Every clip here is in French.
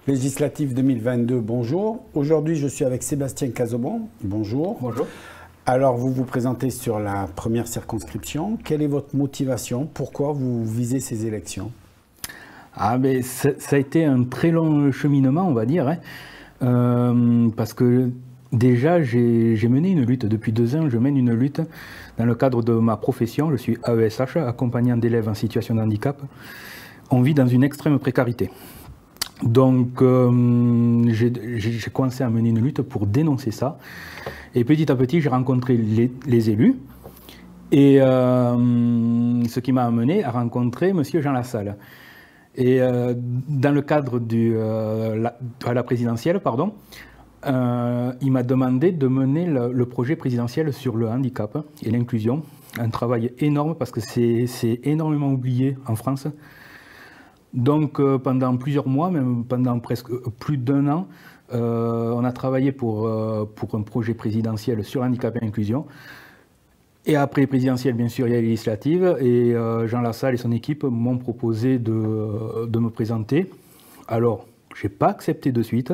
Législative 2022, bonjour. Aujourd'hui, je suis avec Sébastien Cazobon. Bonjour. Bonjour. Alors, vous vous présentez sur la première circonscription. Quelle est votre motivation? Pourquoi vous visez ces élections? Ça a été un très long cheminement, on va dire, parce que déjà, j'ai mené une lutte. Depuis 2 ans, je mène une lutte dans le cadre de ma profession. Je suis AESH, accompagnant d'élèves en situation de handicap. On vit dans une extrême précarité. Donc, j'ai commencé à mener une lutte pour dénoncer ça. Et petit à petit, j'ai rencontré les élus. Et ce qui m'a amené à rencontrer M. Jean Lassalle. Et dans le cadre à la présidentielle, il m'a demandé de mener le projet présidentiel sur le handicap et l'inclusion. Un travail énorme parce que c'est énormément oublié en France. Donc pendant plusieurs mois, même pendant presque plus d'1 an, on a travaillé pour un projet présidentiel sur handicap et inclusion. Et après les présidentielles, bien sûr, il y a les législatives. Et Jean Lassalle et son équipe m'ont proposé de me présenter. Alors, je n'ai pas accepté de suite.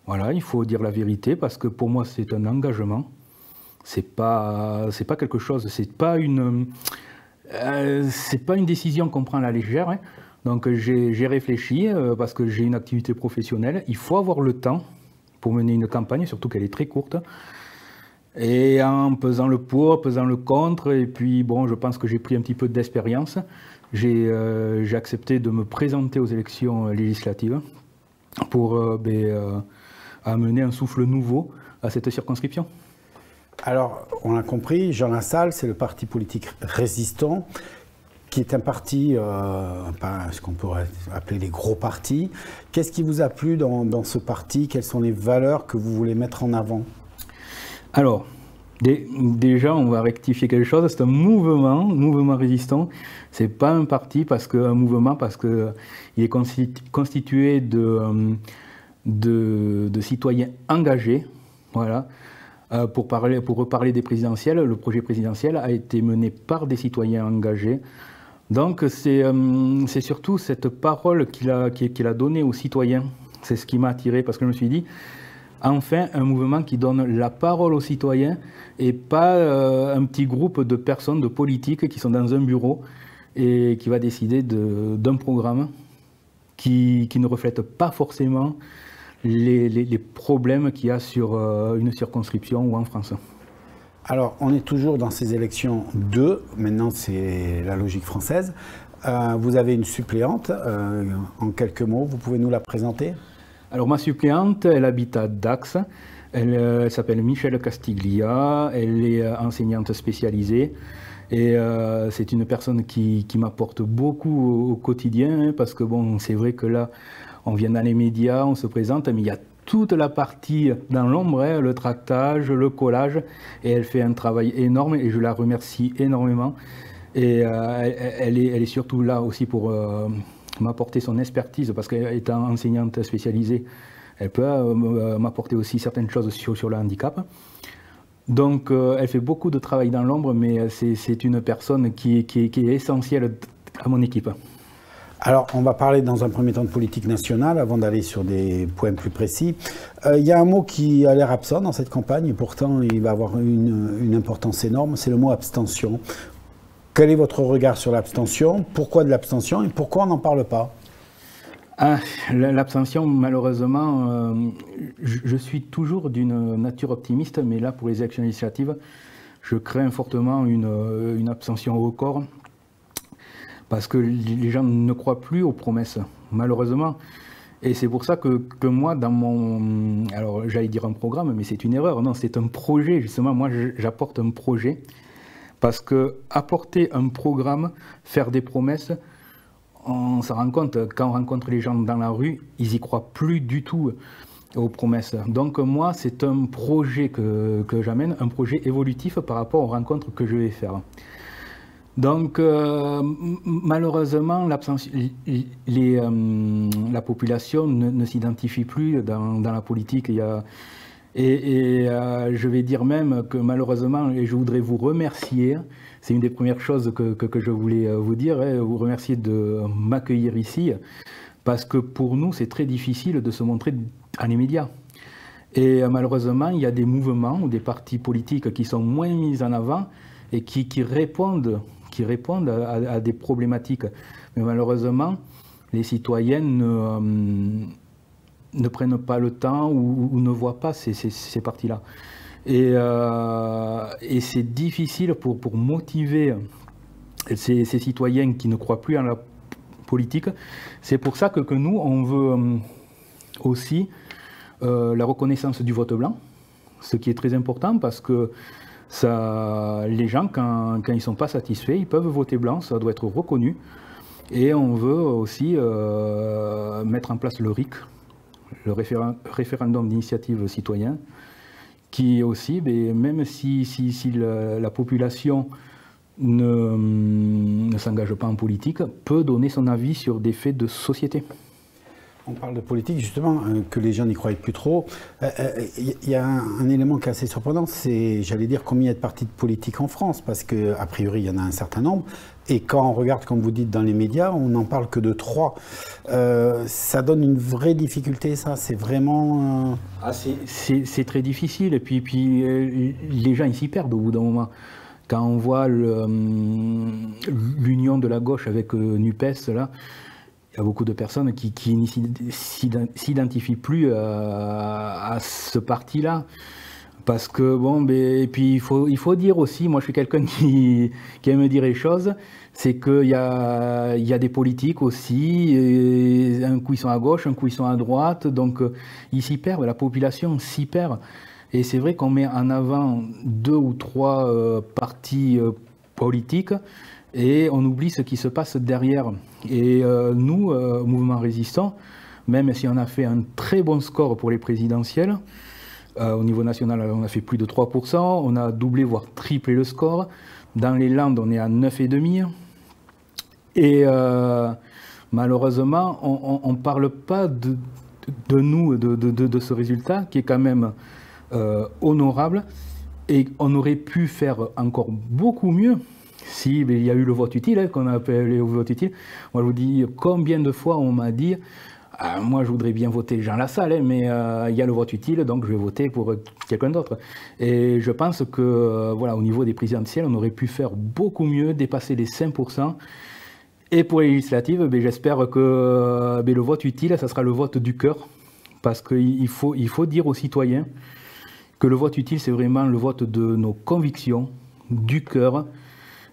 Voilà, il faut dire la vérité, parce que pour moi, c'est un engagement. C'est pas quelque chose, c'est pas une décision qu'on prend à la légère. Donc j'ai réfléchi, parce que j'ai une activité professionnelle. Il faut avoir le temps pour mener une campagne, surtout qu'elle est très courte. Et en pesant le pour, pesant le contre, et puis bon, je pense que j'ai pris un petit peu d'expérience. J'ai accepté de me présenter aux élections législatives pour amener un souffle nouveau à cette circonscription. Alors, on l'a compris, Jean Lassalle, c'est le parti politique résistant, qui est un parti, ce qu'on pourrait appeler les gros partis. Qu'est-ce qui vous a plu dans ce parti? Quelles sont les valeurs que vous voulez mettre en avant? Alors, déjà, on va rectifier quelque chose. C'est un mouvement résistant. C'est pas un parti, un mouvement, parce qu'il est constitué de citoyens engagés. Voilà. Pour reparler des présidentielles, le projet présidentiel a été mené par des citoyens engagés. Donc, c'est surtout cette parole qu'il a donnée aux citoyens. C'est ce qui m'a attiré, parce que je me suis dit, enfin, un mouvement qui donne la parole aux citoyens et pas un petit groupe de personnes, de politiques qui sont dans un bureau et qui va décider d'un programme qui ne reflète pas forcément les problèmes qu'il y a sur une circonscription ou en France. Alors, on est toujours dans ces élections 2, maintenant c'est la logique française. Vous avez une suppléante, en quelques mots, vous pouvez nous la présenter? Alors ma suppléante, elle habite à Dax, elle s'appelle Michèle Castiglia, elle est enseignante spécialisée et c'est une personne qui m'apporte beaucoup au quotidien, parce que bon, c'est vrai que là, on vient dans les médias, on se présente, mais il y a toute la partie dans l'ombre, le tractage, le collage, et elle fait un travail énorme et je la remercie énormément. Et elle est surtout là aussi pour m'apporter son expertise, parce qu'étant enseignante spécialisée, elle peut m'apporter aussi certaines choses sur le handicap. Donc elle fait beaucoup de travail dans l'ombre, mais c'est une personne qui est essentielle à mon équipe. Alors, on va parler dans un premier temps de politique nationale, avant d'aller sur des points plus précis. Il y a un mot qui a l'air absent dans cette campagne, et pourtant il va avoir une importance énorme, c'est le mot abstention. Quel est votre regard sur l'abstention? Pourquoi de l'abstention et pourquoi on n'en parle pas? L'abstention, malheureusement, je suis toujours d'une nature optimiste, mais là, pour les élections législatives, je crains fortement une abstention record, parce que les gens ne croient plus aux promesses, malheureusement. Et c'est pour ça que moi, dans mon... Alors, j'allais dire un programme, mais c'est une erreur. Non, c'est un projet, justement. Moi, j'apporte un projet, parce que apporter un programme, faire des promesses, on s'en rend compte, quand on rencontre les gens dans la rue, ils n'y croient plus du tout aux promesses. Donc moi, c'est un projet que j'amène, un projet évolutif par rapport aux rencontres que je vais faire. Donc malheureusement, la population ne s'identifie plus dans la politique. Je vais dire même que malheureusement, et je voudrais vous remercier, c'est une des premières choses que je voulais vous dire, vous remercier de m'accueillir ici, parce que pour nous, c'est très difficile de se montrer dans les médias. Et malheureusement, il y a des mouvements ou des partis politiques qui sont moins mis en avant et qui répondent à des problématiques. Mais malheureusement, les citoyens ne prennent pas le temps ou ne voient pas ces partis-là. Et c'est difficile pour motiver ces citoyens qui ne croient plus en la politique. C'est pour ça que nous, on veut aussi la reconnaissance du vote blanc, ce qui est très important parce que les gens, quand ils ne sont pas satisfaits, ils peuvent voter blanc, ça doit être reconnu. Et on veut aussi mettre en place le RIC, le référendum d'initiative citoyen, qui aussi, même si la population ne s'engage pas en politique, peut donner son avis sur des faits de société. On parle de politique, justement, que les gens n'y croient plus trop. Il y a un élément qui est assez surprenant, c'est, j'allais dire, combien il y a de partis politiques en France, parce qu'a priori, il y en a un certain nombre. Et quand on regarde, comme vous dites, dans les médias, on n'en parle que de 3. Ça donne une vraie difficulté, ça. C'est vraiment... C'est très difficile. Et puis les gens, ils s'y perdent au bout d'un moment. Quand on voit l'union de la gauche avec NUPES, là, il y a beaucoup de personnes qui ne s'identifient plus à ce parti-là. Parce que, bon, et puis il faut dire aussi, moi je suis quelqu'un qui aime dire les choses, c'est qu'il y a des politiques aussi, et un coup ils sont à gauche, un coup ils sont à droite, donc ils s'y perdent, la population s'y perd. Et c'est vrai qu'on met en avant 2 ou 3 partis politiques, et on oublie ce qui se passe derrière. Et nous, Mouvement Résistant, même si on a fait un très bon score pour les présidentielles, au niveau national, on a fait plus de 3%, on a doublé, voire triplé le score. Dans les Landes, on est à 9,5%. Et malheureusement, on ne parle pas de nous, de ce résultat, qui est quand même honorable. Et on aurait pu faire encore beaucoup mieux si il y a eu le vote utile, qu'on appelle le vote utile. Moi, je vous dis, combien de fois on m'a dit, moi je voudrais bien voter Jean Lassalle, mais il y a le vote utile, donc je vais voter pour quelqu'un d'autre. Et je pense que, voilà, au niveau des présidentielles, on aurait pu faire beaucoup mieux, dépasser les 5%. Et pour les législatives, j'espère que le vote utile, ça sera le vote du cœur, parce qu'il faut dire aux citoyens que le vote utile, c'est vraiment le vote de nos convictions, du cœur.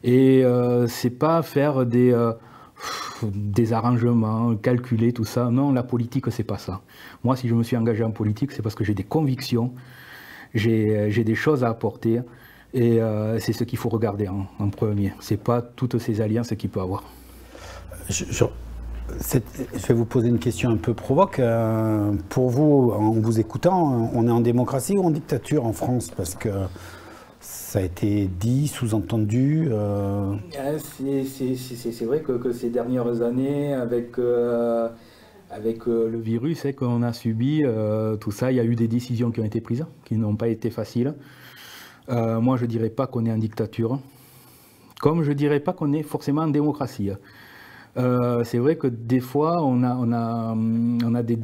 Et c'est pas faire des arrangements, calculer tout ça. Non, la politique, c'est pas ça. Moi, si je me suis engagé en politique, c'est parce que j'ai des convictions, j'ai des choses à apporter, et c'est ce qu'il faut regarder en premier. C'est pas toutes ces alliances qu'il peut avoir. Je vais vous poser une question un peu provoque. Pour vous, en vous écoutant, on est en démocratie ou en dictature en France? Parce que ça a été dit, sous-entendu. C'est vrai que ces dernières années, avec le virus qu'on a subi, tout ça, il y a eu des décisions qui ont été prises, qui n'ont pas été faciles. Moi, je ne dirais pas qu'on est en dictature, comme je ne dirais pas qu'on est forcément en démocratie. C'est vrai que des fois, on a des...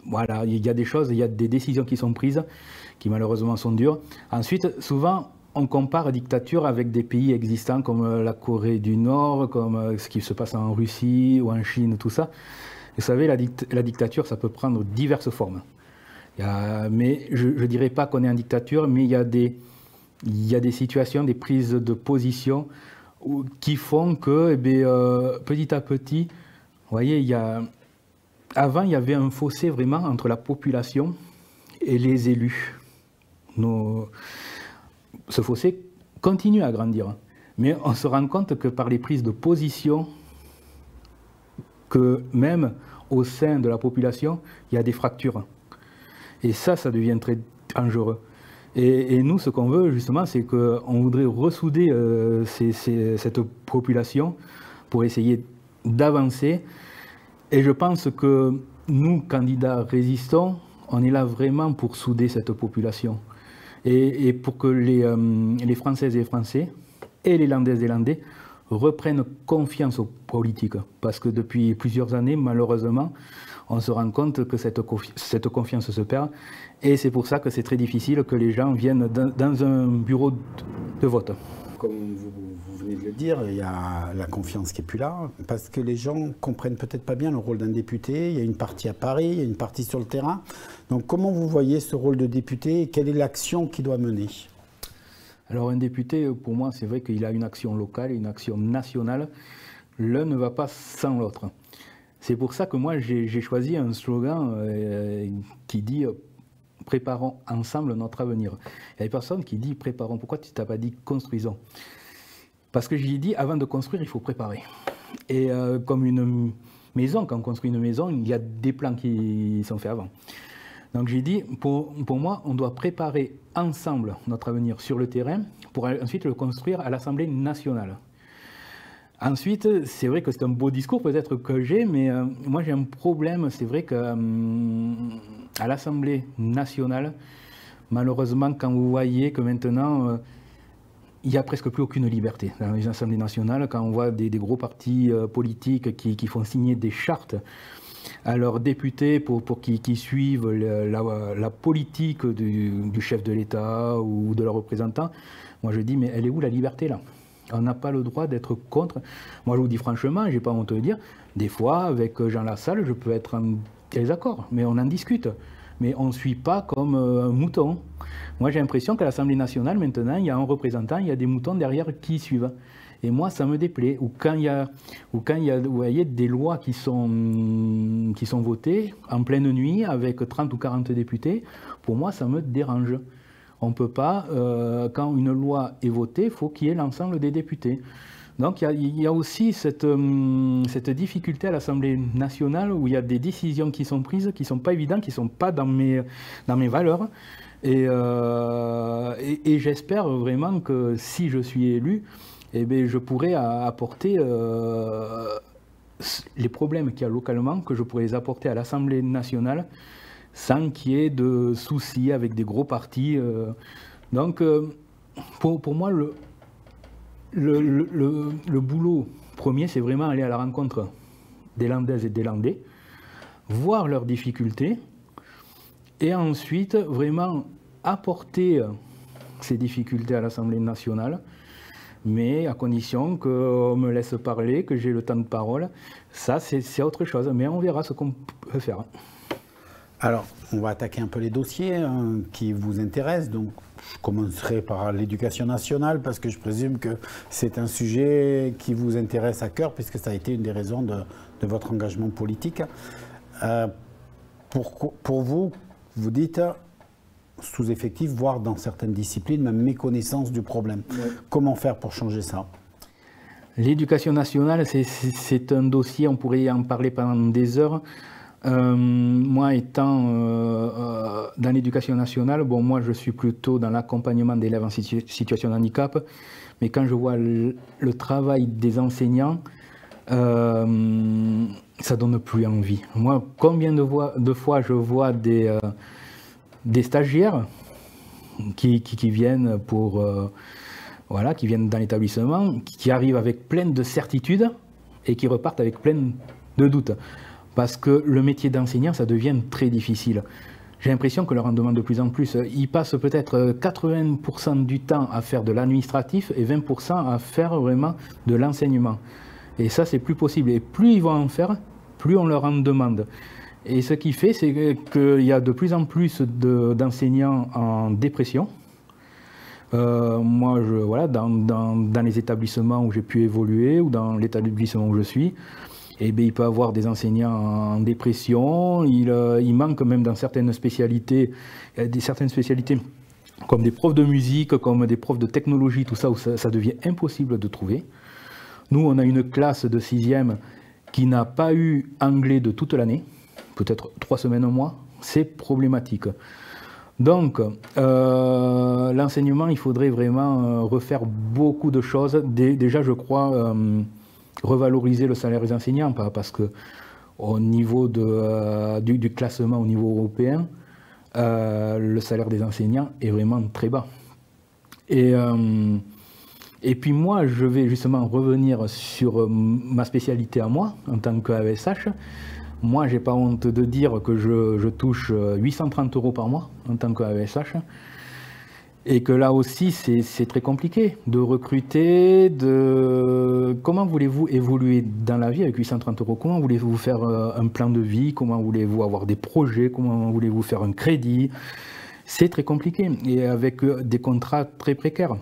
Voilà, il y a des choses, il y a des décisions qui sont prises, qui malheureusement sont dures. Ensuite, souvent, on compare dictature avec des pays existants comme la Corée du Nord, comme ce qui se passe en Russie ou en Chine, tout ça. Vous savez, la dictature, ça peut prendre diverses formes. Mais je ne dirais pas qu'on est en dictature, mais il y a des situations, des prises de position qui font que, petit à petit, vous voyez, avant, il y avait un fossé vraiment entre la population et les élus. Ce fossé continue à grandir. Mais on se rend compte que par les prises de position, que même au sein de la population, il y a des fractures. Et ça devient très dangereux. Et nous, ce qu'on veut, justement, c'est qu'on voudrait ressouder cette population pour essayer d'avancer. Et je pense que nous, candidats résistants, on est là vraiment pour souder cette population. Et pour que les Françaises et les Français, et les Landaises et les Landais, reprennent confiance aux politiques. Parce que depuis plusieurs années, malheureusement, on se rend compte que cette confiance se perd. Et c'est pour ça que c'est très difficile que les gens viennent dans un bureau de vote. Comme vous venez de le dire, il y a la confiance qui n'est plus là, parce que les gens comprennent peut-être pas bien le rôle d'un député. Il y a une partie à Paris, il y a une partie sur le terrain. Donc comment vous voyez ce rôle de député et quelle est l'action qu'il doit mener? Alors un député, pour moi, c'est vrai qu'il a une action locale et une action nationale. L'un ne va pas sans l'autre. C'est pour ça que moi, j'ai choisi un slogan qui dit « Préparons ensemble notre avenir ». Il y a des personnes qui disent « Préparons ». Pourquoi tu ne t'as pas dit « Construisons » ? Parce que j'ai dit, avant de construire, il faut préparer. Et comme une maison, quand on construit une maison, il y a des plans qui sont faits avant. Donc j'ai dit, pour moi, on doit préparer ensemble notre avenir sur le terrain pour ensuite le construire à l'Assemblée nationale. Ensuite, c'est vrai que c'est un beau discours peut-être que j'ai, mais moi j'ai un problème. C'est vrai qu'à l'Assemblée nationale, malheureusement, quand vous voyez que maintenant, il n'y a presque plus aucune liberté dans les assemblées nationales, quand on voit des gros partis politiques qui font signer des chartes à leurs députés pour qu'ils suivent la politique du chef de l'État ou de leurs représentants. Moi je dis, mais elle est où la liberté là ? On n'a pas le droit d'être contre. Moi, je vous dis franchement, je n'ai pas honte de dire, des fois, avec Jean Lassalle, je peux être en désaccord, mais on en discute. Mais on ne suit pas comme un mouton. Moi, j'ai l'impression qu'à l'Assemblée nationale, maintenant, il y a un représentant, il y a des moutons derrière qui suivent. Et moi, ça me déplaît. Ou quand il y a, vous voyez, des lois qui sont votées en pleine nuit avec 30 ou 40 députés, pour moi, ça me dérange. On ne peut pas, quand une loi est votée, il faut qu'il y ait l'ensemble des députés. Donc il y a aussi cette difficulté à l'Assemblée nationale où il y a des décisions qui sont prises, qui ne sont pas évidentes, qui ne sont pas dans mes valeurs. Et j'espère vraiment que si je suis élu, eh bien, je pourrai apporter les problèmes qu'il y a localement, que je pourrais les apporter à l'Assemblée nationale, sans qu'il y ait de soucis avec des gros partis. Donc, pour moi, le boulot premier, c'est vraiment aller à la rencontre des Landaises et des Landais, voir leurs difficultés, et ensuite vraiment apporter ces difficultés à l'Assemblée nationale, mais à condition qu'on me laisse parler, que j'ai le temps de parole. Ça, c'est autre chose, mais on verra ce qu'on peut faire. Alors, on va attaquer un peu les dossiers qui vous intéressent. Donc, je commencerai par l'éducation nationale parce que je présume que c'est un sujet qui vous intéresse à cœur puisque ça a été une des raisons de votre engagement politique. Pour vous, vous dites sous-effectif, voire dans certaines disciplines, même méconnaissance du problème. Oui. Comment faire pour changer ça ? L'éducation nationale, c'est un dossier, on pourrait en parler pendant des heures. Moi, étant dans l'éducation nationale, bon, moi je suis plutôt dans l'accompagnement d'élèves en situation de handicap, mais quand je vois le travail des enseignants, ça donne plus envie. Moi, combien de fois je vois des stagiaires qui viennent voilà, qui viennent dans l'établissement, qui arrivent avec plein de certitudes et qui repartent avec plein de doutes. Parce que le métier d'enseignant, ça devient très difficile. J'ai l'impression que leur en demande de plus en plus. Ils passent peut-être 80% du temps à faire de l'administratif et 20% à faire vraiment de l'enseignement. Et ça, c'est plus possible. Et plus ils vont en faire, plus on leur en demande. Et ce qui fait, c'est qu'il y a de plus en plus d'enseignants en dépression. Moi, voilà, dans les établissements où j'ai pu évoluer ou dans l'établissement où je suis, eh bien, il peut y avoir des enseignants en dépression, il manque même dans certaines spécialités, certaines spécialités comme des profs de musique, comme des profs de technologie, tout ça, où ça devient impossible de trouver. Nous, on a une classe de 6e qui n'a pas eu anglais de toute l'année, peut-être 3 semaines au mois, c'est problématique. Donc, l'enseignement, il faudrait vraiment refaire beaucoup de choses. Déjà, je crois, revaloriser le salaire des enseignants, parce que au niveau du classement au niveau européen, le salaire des enseignants est vraiment très bas. Et Et puis moi, je vais justement revenir sur ma spécialité à moi, en tant qu'AESH. Moi, j'ai pas honte de dire que je touche 830 € par mois en tant qu'AESH. Et que là aussi, c'est très compliqué de recruter, Comment voulez-vous évoluer dans la vie avec 830 €? Comment voulez-vous faire un plan de vie? Comment voulez-vous avoir des projets? Comment voulez-vous faire un crédit? C'est très compliqué, et avec des contrats très précaires.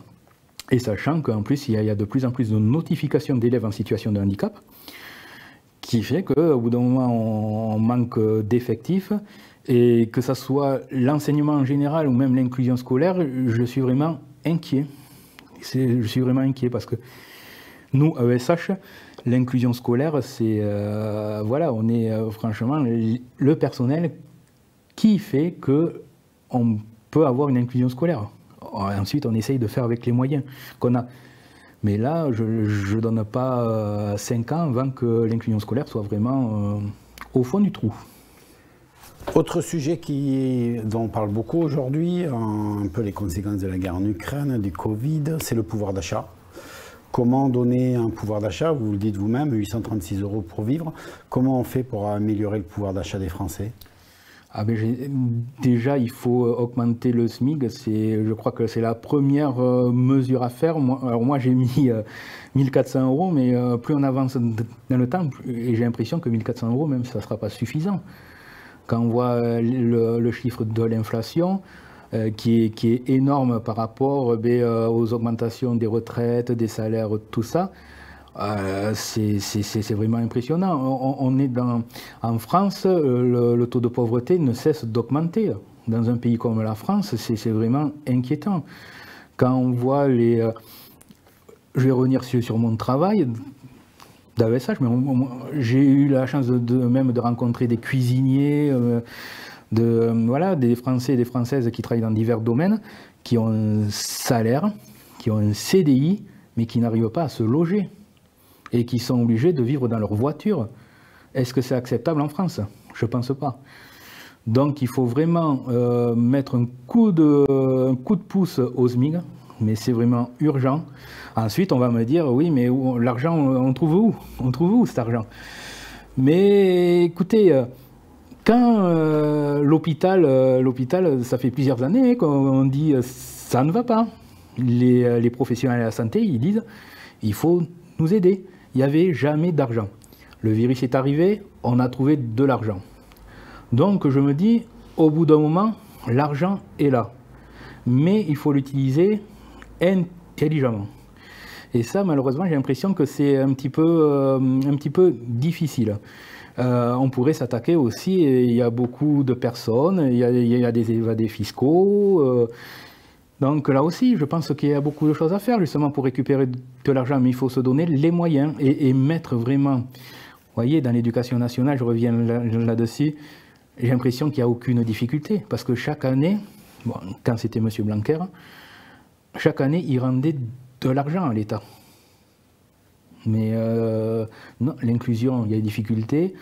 Et sachant qu'en plus, il y a de plus en plus de notifications d'élèves en situation de handicap, qui fait qu'au bout d'un moment, on manque d'effectifs. Et que ce soit l'enseignement en général ou même l'inclusion scolaire, je suis vraiment inquiet. Je suis vraiment inquiet parce que nous, AESH, l'inclusion scolaire, c'est voilà, on est franchement le personnel qui fait qu'on peut avoir une inclusion scolaire. Ensuite, on essaye de faire avec les moyens qu'on a. Mais là, je ne donne pas 5 ans avant que l'inclusion scolaire soit vraiment au fond du trou. Autre sujet dont on parle beaucoup aujourd'hui, un peu les conséquences de la guerre en Ukraine, du Covid, c'est le pouvoir d'achat. Comment donner un pouvoir d'achat? Vous le dites vous-même, 836 € pour vivre. Comment on fait pour améliorer le pouvoir d'achat des Français? Déjà, il faut augmenter le SMIC. Je crois que c'est la première mesure à faire. Moi, j'ai mis 1400 €, mais plus on avance dans le temps, et j'ai l'impression que 1400 €, même, ça ne sera pas suffisant. Quand on voit le chiffre de l'inflation, qui est énorme par rapport aux augmentations des retraites, des salaires, tout ça, c'est vraiment impressionnant. On est en France, le taux de pauvreté ne cesse d'augmenter. Dans un pays comme la France, c'est vraiment inquiétant. Quand on voit je vais revenir sur mon travail d'AESH, mais j'ai eu la chance même de rencontrer des cuisiniers, des Français et des Françaises qui travaillent dans divers domaines, qui ont un salaire, qui ont un CDI, mais qui n'arrivent pas à se loger et qui sont obligés de vivre dans leur voiture. Est-ce que c'est acceptable en France? Je ne pense pas. Donc il faut vraiment mettre un coup de pouce aux SMIC, mais c'est vraiment urgent. Ensuite, on va me dire, oui, mais l'argent, on trouve où? On trouve où cet argent? Mais écoutez, quand l'hôpital, ça fait plusieurs années qu'on dit ça ne va pas. Les professionnels de la santé, ils disent, il faut nous aider. Il n'y avait jamais d'argent. Le virus est arrivé, on a trouvé de l'argent. Donc je me dis, au bout d'un moment, l'argent est là. Mais il faut l'utiliser intelligemment. Et ça, malheureusement, j'ai l'impression que c'est un petit peu difficile. On pourrait s'attaquer aussi, il y a beaucoup de personnes, il y a des évadés fiscaux. Donc là aussi, je pense qu'il y a beaucoup de choses à faire justement pour récupérer de l'argent, mais il faut se donner les moyens et mettre vraiment... Vous voyez, dans l'éducation nationale, je reviens là-dessus, j'ai l'impression qu'il n'y a aucune difficulté, parce que chaque année, quand c'était M. Blanquer, chaque année, il rendait de l'argent à l'État. Mais non, l'inclusion, il y a des difficultés.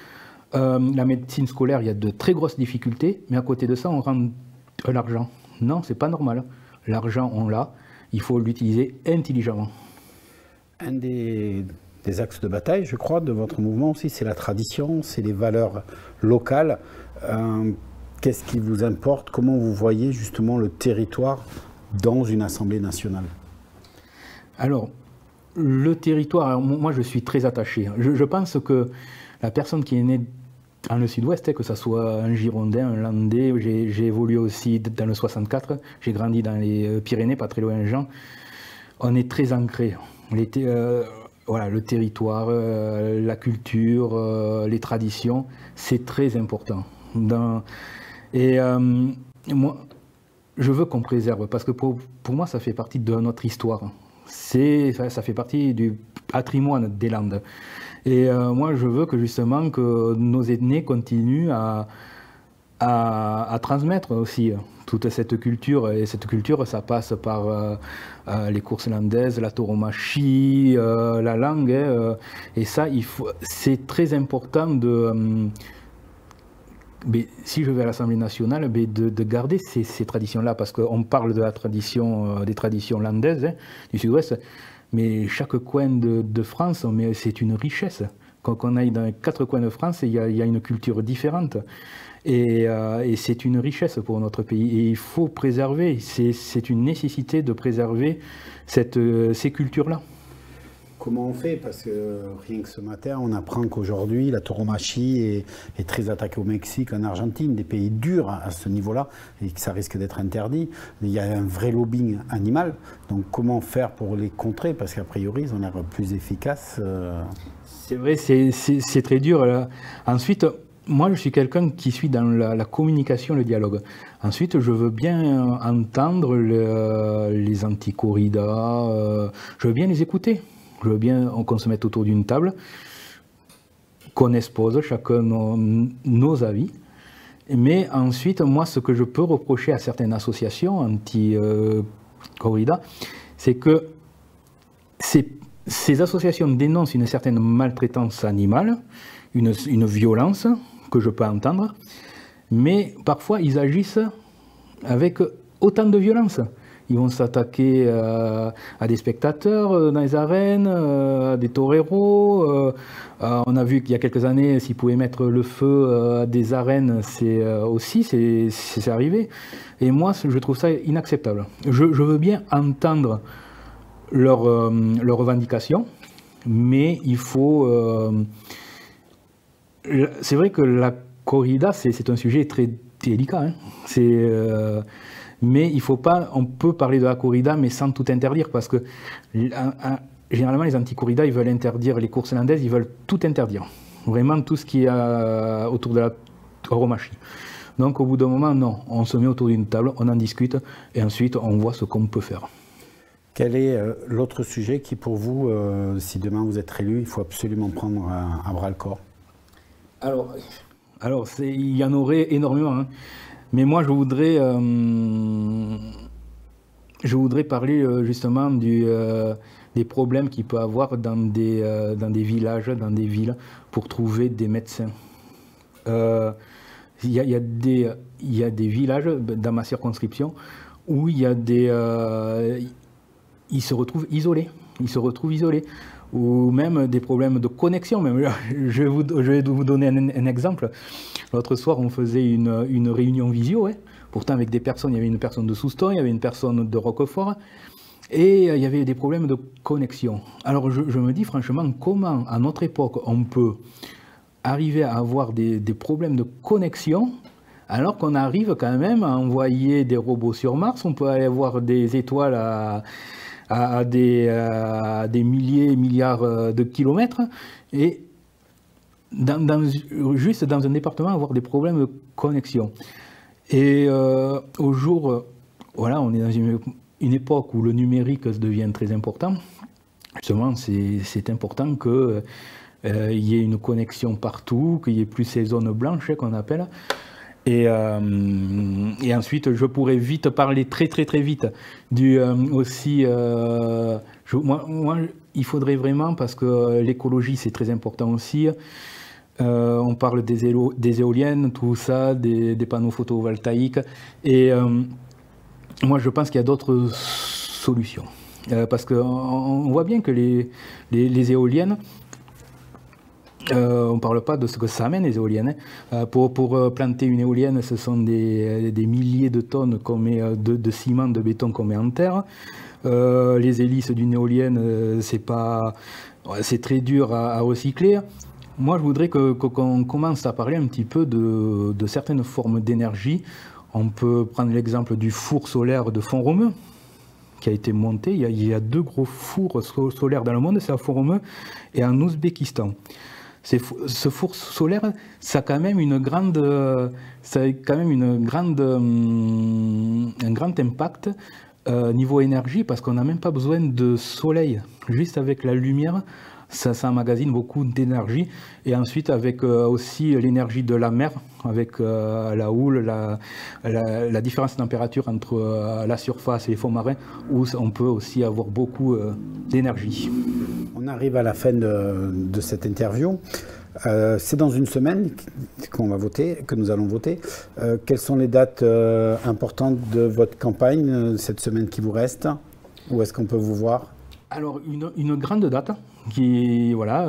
La médecine scolaire, il y a de très grosses difficultés, mais à côté de ça, on rend de l'argent. Non, c'est pas normal. L'argent, on l'a, il faut l'utiliser intelligemment. Un des axes de bataille, je crois, de votre mouvement aussi, c'est la tradition, c'est les valeurs locales. Qu'est-ce qui vous importe? Comment vous voyez justement le territoire dans une Assemblée nationale? Alors, le territoire, moi je suis très attaché. Je pense que la personne qui est née dans le sud-ouest, que ce soit un Girondin, un Landais, j'ai évolué aussi dans le 64, j'ai grandi dans les Pyrénées, pas très loin de Jean, on est très ancré. Voilà, le territoire, la culture, les traditions, c'est très important. Moi, je veux qu'on préserve, parce que pour moi, ça fait partie de notre histoire. Ça fait partie du patrimoine des Landes. Et moi, je veux que justement que nos aînés continuent à transmettre aussi toute cette culture. Et cette culture, ça passe par les courses landaises, la tauromachie, la langue. Et ça, c'est très important mais si je vais à l'Assemblée nationale, de garder ces traditions-là, parce qu'on parle de la tradition, des traditions landaises du Sud-Ouest, mais chaque coin de France, c'est une richesse. Quand on aille dans les 4 coins de France, il y a une culture différente. Et c'est une richesse pour notre pays. Et il faut préserver, c'est une nécessité de préserver ces cultures-là. Comment on fait? Parce que rien que ce matin, on apprend qu'aujourd'hui, la tauromachie est très attaquée au Mexique, en Argentine, des pays durs à ce niveau-là, et que ça risque d'être interdit. Il y a un vrai lobbying animal. Donc comment faire pour les contrer? Parce qu'a priori, ils ont l'air plus efficaces. C'est vrai, c'est très dur. Là. Ensuite, moi, je suis quelqu'un qui suis dans la communication, le dialogue. Ensuite, je veux bien entendre les anti-corridas, je veux bien les écouter. Je veux bien qu'on se mette autour d'une table, qu'on expose chacun nos avis. Mais ensuite, moi, ce que je peux reprocher à certaines associations anti-corrida, c'est que ces associations dénoncent une certaine maltraitance animale, une violence que je peux entendre, mais parfois ils agissent avec autant de violence. Ils vont s'attaquer à des spectateurs dans les arènes, à des toreros. On a vu qu'il y a quelques années, s'ils pouvaient mettre le feu à des arènes, c'est arrivé. Et moi, je trouve ça inacceptable. Je veux bien entendre leurs revendications, mais il faut... c'est vrai que la corrida, c'est un sujet très délicat. Hein. Mais il faut pas, on peut parler de la corrida, mais sans tout interdire, parce que généralement les anti-corridas, ils veulent interdire les courses landaises, ils veulent tout interdire. Vraiment tout ce qui est autour de la tauromachie. Donc au bout d'un moment, non, on se met autour d'une table, on en discute, et ensuite on voit ce qu'on peut faire. Quel est l'autre sujet qui pour vous, si demain vous êtes élu, il faut absolument prendre à bras le corps? Alors il y en aurait énormément, hein. Mais moi, je voudrais parler justement des problèmes qu'il peut y avoir dans des villages, dans des villes, pour trouver des médecins. Il y a des villages dans ma circonscription où ils se retrouvent isolés. Ou même des problèmes de connexion. Même. Je vais vous donner un exemple. L'autre soir, on faisait une réunion visio, hein. Pourtant avec des personnes, il y avait une personne de Souston, il y avait une personne de Roquefort, et il y avait des problèmes de connexion. Alors je me dis franchement, comment à notre époque on peut arriver à avoir des problèmes de connexion alors qu'on arrive quand même à envoyer des robots sur Mars, on peut aller voir des étoiles à des milliers, milliards de kilomètres, et juste dans un département avoir des problèmes de connexion. Et au jour, voilà, on est dans une époque où le numérique devient très important. Justement, c'est important qu'il y ait une connexion partout, qu'il n'y ait plus ces zones blanches qu'on appelle. Et ensuite, je pourrais vite parler très vite aussi. Moi, il faudrait vraiment, parce que l'écologie c'est très important aussi. On parle des éoliennes, tout ça, des panneaux photovoltaïques. Et moi, je pense qu'il y a d'autres solutions. Parce qu'on voit bien que les éoliennes, on ne parle pas de ce que ça amène, les éoliennes. Pour planter une éolienne, ce sont des milliers de tonnes de ciment, de béton qu'on met en terre. Les hélices d'une éolienne, c'est très dur à recycler. Moi, je voudrais qu'on commence à parler un petit peu de certaines formes d'énergie. On peut prendre l'exemple du four solaire de Font-Romeu, qui a été monté. Il y a 2 gros fours solaires dans le monde, c'est à Font-Romeu et en Ouzbékistan. Ce four solaire, ça a quand même un grand impact niveau énergie, parce qu'on n'a même pas besoin de soleil. Juste avec la lumière, ça emmagasine beaucoup d'énergie. Et ensuite, avec aussi l'énergie de la mer, avec la houle, la différence de température entre la surface et les fonds marins, où on peut aussi avoir beaucoup d'énergie. On arrive à la fin de cette interview. C'est dans une semaine que nous allons voter. Quelles sont les dates importantes de votre campagne, cette semaine qui vous reste? Où est-ce qu'on peut vous voir? Alors, une grande date qui, voilà,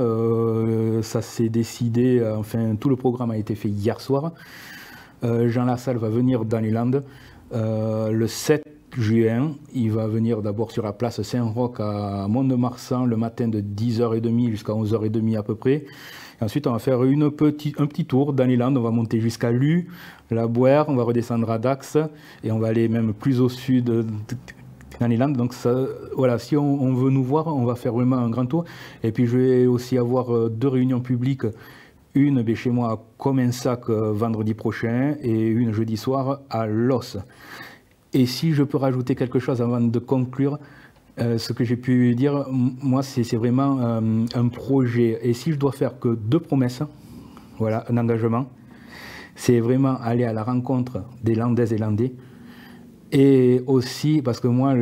ça s'est décidé, enfin, tout le programme a été fait hier soir. Jean Lassalle va venir dans les Landes le 7 juin. Il va venir d'abord sur la place Saint-Roch à Mont-de-Marsan le matin de 10h30 jusqu'à 11h30 à peu près. Et ensuite, on va faire un petit tour dans les Landes. On va monter jusqu'à Luz, la Bouère, on va redescendre à Dax et on va aller même plus au sud dans les Landes. Donc ça, voilà, si on veut nous voir, on va faire vraiment un grand tour. Et puis je vais aussi avoir 2 réunions publiques. Une chez moi à Comensac vendredi prochain et une jeudi soir à Los. Et si je peux rajouter quelque chose avant de conclure, ce que j'ai pu dire, moi c'est vraiment un projet. Et si je dois faire que 2 promesses, voilà, un engagement, c'est vraiment aller à la rencontre des Landaises et Landais. Et aussi parce que moi,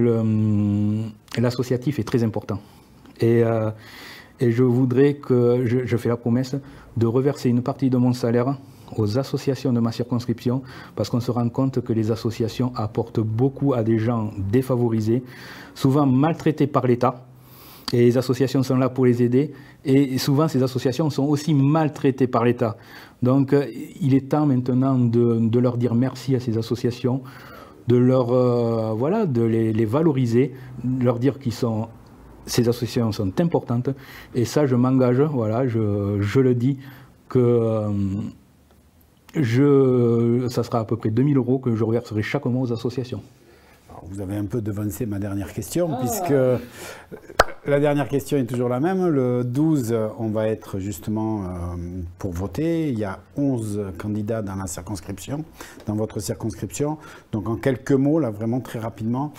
l'associatif est très important. Et je voudrais que, je fais la promesse, de reverser une partie de mon salaire aux associations de ma circonscription, parce qu'on se rend compte que les associations apportent beaucoup à des gens défavorisés, souvent maltraités par l'État, et les associations sont là pour les aider, et souvent ces associations sont aussi maltraitées par l'État. Donc il est temps maintenant de leur dire merci à ces associations, de voilà, de les valoriser, de leur dire ces associations sont importantes, et ça je m'engage, voilà, je le dis, que ça sera à peu près 2 000 € que je reverserai chaque mois aux associations. Alors, vous avez un peu devancé ma dernière question, puisque la dernière question est toujours la même. Le 12, on va être justement pour voter. Il y a 11 candidats dans la circonscription, dans votre circonscription. Donc en quelques mots, là vraiment très rapidement,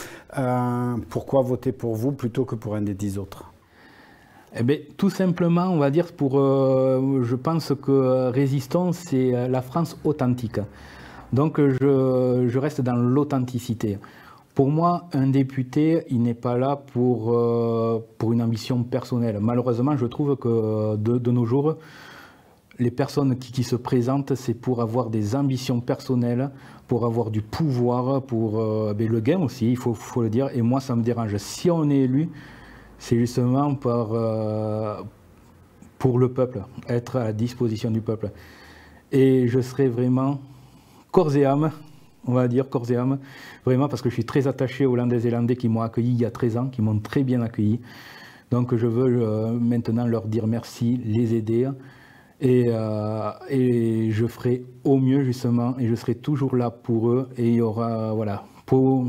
pourquoi voter pour vous plutôt que pour un des 10 autres ? Eh bien, tout simplement, on va dire, je pense que Résistons, c'est la France authentique. Donc, je reste dans l'authenticité. Pour moi, un député, il n'est pas là pour une ambition personnelle. Malheureusement, je trouve que de nos jours, les personnes qui se présentent, c'est pour avoir des ambitions personnelles, pour avoir du pouvoir, pour le gain aussi, il faut le dire. Et moi, ça me dérange. Si on est élu, c'est justement pour le peuple, être à la disposition du peuple. Et je serai vraiment corps et âme, on va dire corps et âme, vraiment parce que je suis très attaché aux Landaises et Landais qui m'ont accueilli il y a 13 ans, qui m'ont très bien accueilli. Donc je veux maintenant leur dire merci, les aider. Et je ferai au mieux justement, et je serai toujours là pour eux. Et il y aura, voilà, pour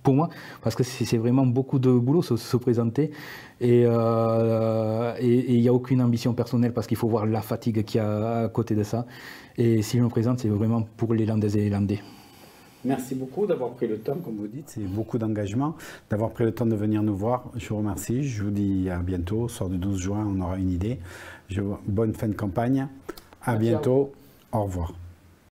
moi, parce que c'est vraiment beaucoup de boulot se présenter. Et il n'y a aucune ambition personnelle parce qu'il faut voir la fatigue qu'il y a à côté de ça. Et si je me présente, c'est vraiment pour les Landaises et les Landais. Merci beaucoup d'avoir pris le temps, comme vous dites, c'est beaucoup d'engagement, d'avoir pris le temps de venir nous voir. Je vous remercie, je vous dis à bientôt, soir du 12 juin, on aura une idée. Bonne fin de campagne, à bientôt, au revoir.